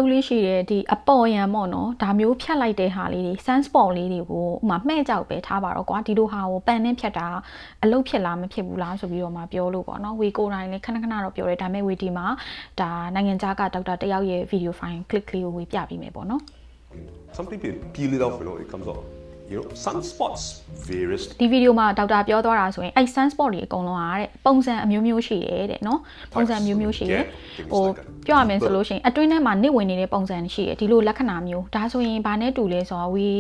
လုပ်လေးရှိတယ်ဒီအပေါ်ရန်ပေါ့နော်ဒါမျိုးဖြတ်လိုက်တဲ့ဟာလေးတွေ sunspot လေးတွေကိုဥမာမှဲ့ကြောက်ပဲထားပါတော့ကွာဒီလိုဟာကိုပန်နဲ့ဖြတ်တာအလုပ်ဖြစ်လားမဖြစ်ဘူးလားဆိုပြီးတော့မှပြောလို့ပေါ့နော်ဝေကိုတိုင်းလေးခဏခဏတော့ပြောတယ်ဒါပေမဲ့ဝေဒီမှာဒါနိုင်ငံခြားကဒေါက်တာတယောက်ရဲ့ video file click လေးကိုဝေပြပေးမယ်ပေါ့နော် Some people peel it off, it comes off. Sunspots various ဒီဗီဒီယိုမှာဒေါက်တာပြောသွားတာဆိုရင်အဲ့ sunspot တွေအကုန်လုံးအားတဲ့ပုံစံအမျိုးမျိုးရှိတယ်တဲ့နော်ပုံစံမျိုးမျိုးရှိတယ်ဟိုပြောရမယ်ဆိုလို့ရှိရင်အတွင်းထဲမှာနစ်ဝင်နေတဲ့ပုံစံရှိတယ်ဒီလိုလက္ခဏာမျိုးဒါဆိုရင်ဘာနဲ့တူလဲဆိုတော့ဝေ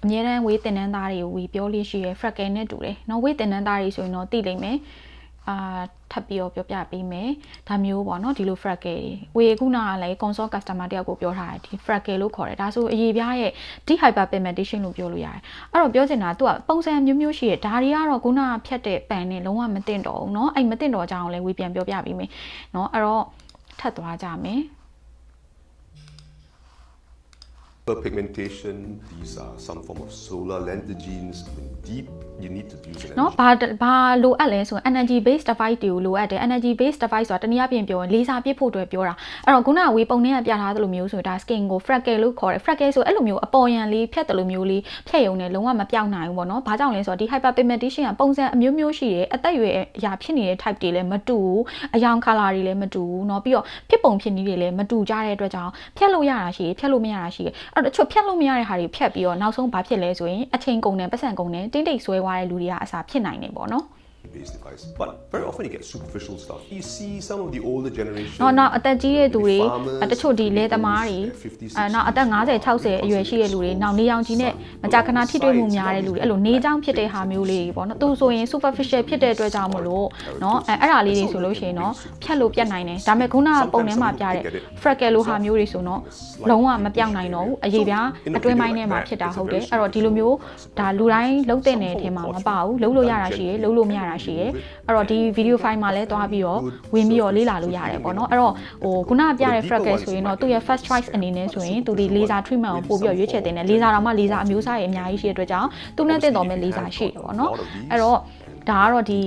အများတန်းဝေတင်နန်းသားတွေကိုဝေပြောလို့ရှိရယ် freckle နဲ့တူတယ်နော်ဝေတင်နန်းသားတွေဆိုရင်တော့သိလိမ့်မယ်ထပ်ပြီးတော့ပြောပြပေးမယ်ဒါမျိုးပေါ့နော်ဒီလို freckle တွေဝေခုနကလည်း consult customer တယောက်ကိုပြောထားတယ်ဒီ freckle လို့ခေါ်တယ်ဒါဆိုအရေပြားရဲ့ dehyperpigmentation လို့ပြောလို့ရတယ်အဲ့တော့ပြောချင်တာသူကပုံစံမျိုးမျိုးရှိရဒါတွေကတော့ခုနကဖြတ်တဲ့ပန်နဲ့လုံးဝမတင်တော့ဘူးเนาะအဲ့မတင်တော့ကြအောင်လည်းဝေပြန်ပြောပြပေးမယ်เนาะအဲ့တော့ထပ်သွားကြမယ် pigmentation, these are some form of solar lentigines. Deep, you need to use it. เนาะဘာလိုအပ်လဲဆိုရင် energy based device တွေကိုလိုအပ်တယ် energy based device ဆိုတာတနည်းအားဖြင့်ပြောရင်လေဆာပြစ်ဖို့အတွက်ပြောတာအဲ့တော့ခုနကဝေပုံနဲ့ပြထားသလိုမျိုးဆိုဒါ skin ကို freckle လို့ခေါ်တယ် freckle ဆိုအဲ့လိုမျိုးအပေါ်ယံလေးဖြတ်တယ်လို့မျိုးလေးဖြတ်ရုံနဲ့လုံးဝမပြောင်းနိုင်ဘူးပေါ့နော်ဘာကြောင့်လဲဆိုတော့ဒီ hyperpigmentation ကပုံစံအမျိုးမျိုးရှိတယ်အသက်အရွယ်အရာဖြစ်နေတဲ့ type တွေလည်းမတူဘူးအယောင် color တွေလည်းမတူဘူးเนาะပြီးတော့ဖြစ်ပုံဖြစ်နည်းတွေလည်းမတူကြတဲ့အတွက်ကြောင့်ဖြတ်လို့ရတာရှိတယ်ဖြတ်လို့မရတာရှိတယ်အဲ့တော့တချို့ဖြတ်လို့မရတဲ့ဟာတွေဖြတ်ပြီးတော့နောက်ဆုံးဘာဖြစ်လဲဆိုရင်အချိန်ကုန်တယ်ပတ်စံကုန်တယ်တင်းတိတ်ဆွဲသွားတဲ့လူတွေကအစားဖြစ်နိုင်နေပေါ့နော် based device. But very often you get superficial stuff. You see some of the older generation. နောက်အသက်ကြီးတဲ့သူတွေတချို့ဒီလယ်သမားတွေနောက်အသက်50 60အရွယ်ရှိတဲ့လူတွေနောက်နေရောင်ခြည်နဲ့မကြာခဏထိတွေ့မှုများတဲ့လူတွေအဲ့လိုနေကြောင်းဖြစ်တဲ့ဟာမျိုးလေးပေါ့နော်သူဆိုရင် superficial ဖြစ်တဲ့အတွက်ကြောင့်မလို့เนาะအဲ့ဒါလေးတွေဆိုလို့ရှိရင်เนาะဖြတ်လို့ပြတ်နိုင်တယ်ဒါပေမဲ့ခုနကပုံထဲမှာပြတဲ့ freckle လိုဟာမျိုးတွေဆိုတော့လုံးဝမပြောင်းနိုင်တော့ဘူးအရေးပြားအတွင်းပိုင်းထဲမှာဖြစ်တာဟုတ်တယ်အဲ့တော့ဒီလိုမျိုးဒါလူတိုင်းလုံးတဲ့နေတဲ့အထဲမှာမပါဘူးလုံးလို့ရတာရှိရယ်လုံးလို့မရတာရှိရယ်အဲ့တော့ဒီ video file မှာလည်းသွားပြီးတော့ဝင်ပြီးတော့လေ့လာလို့ရတယ်ပေါ့နော်အဲ့တော့ခုနကပြတဲ့ freckle ဆိုရင်တော့သူ့ရဲ့ first choice အနေနဲ့ဆိုရင်သူဒီ laser treatment ကိုပို့ပြီးတော့ရွေးချယ်တင်တယ် laser တော့မှ laser အမျိုးအစားတွေအများကြီးရှိတဲ့အတွက်ကြောင့်သူနဲ့တင်တော်မဲ့ laser ရှိတယ်ပေါ့နော်အဲ့တော့ဒါကတော့ဒီ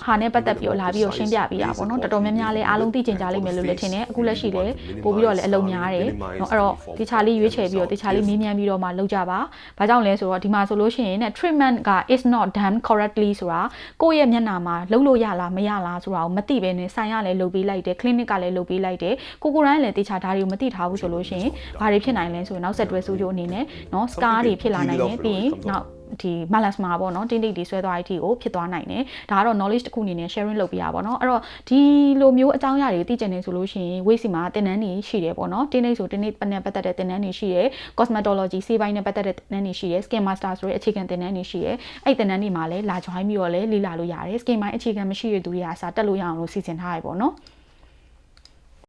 ဟာနဲ့ပတ်သက်ပြီးတော့လာပြီးတော့ရှင်းပြပေးတာပေါ့နော်တော်တော်များများလဲအားလုံးသိကျင်ကြလိမ့်မယ်လို့လည်းထင်တယ်အခုလက်ရှိလဲပို့ပြီးတော့လည်းအလုံးများတယ်เนาะအဲ့တော့တခြားလေးရွေးချယ်ပြီးတော့တခြားလေးမေးမြန်းပြီးတော့မှလုပ်ကြပါဘာကြောင့်လဲဆိုတော့ဒီမှာဆိုလို့ရှိရင် treatment က is not done correctly ဆိုတာကိုယ့်ရဲ့မျက်နှာမှာလုပ်လို့ရလားမရလားဆိုတာကိုမသိဘဲနဲ့ဆိုင်ရလဲလုပ်ပေးလိုက်တယ် clinic ကလည်းလုပ်ပေးလိုက်တယ်ကိုယ်တိုင်းလည်းတခြားဒါတွေကိုမသိထားဘူးဆိုလို့ရှိရင်ဘာတွေဖြစ်နိုင်လဲဆိုရင်နောက်ဆက်တွဲဆိုးကျိုးအနေနဲ့เนาะ scar တွေဖြစ်လာနိုင်တယ်ပြီးရင်နောက်ဒီ melasma ပေါ့နော်တင်းတိတ်တွေဆွဲသွားတဲ့အထိကိုဖြစ်သွားနိုင်တယ်ဒါကတော့ knowledge တစ်ခုအနေနဲ့ sharing လုပ်ပြရပါတော့အဲ့တော့ဒီလိုမျိုးအကြောင်းအရာတွေသိကျင်နေဆိုလို့ရှိရင်ဝိစီမှာတင်နန်းနေရှိတယ်ပေါ့နော်တင်းတိတ်ဆိုတင်းတိတ်နဲ့ပတ်သက်တဲ့တင်နန်းနေရှိတယ် cosmetology ဆေးပိုင်းနဲ့ပတ်သက်တဲ့တင်နန်းနေရှိတယ် skin master ဆိုတဲ့အခြေခံတင်နန်းနေရှိတယ်အဲ့တင်နန်းတွေမှာလည်းလာ join ပြီးတော့လည်းလေ့လာလို့ရတယ် skin ပိုင်းအခြေခံမရှိတဲ့သူတွေကအစားတက်လို့ရအောင်လို့စီစဉ်ထားရပေါ့နော်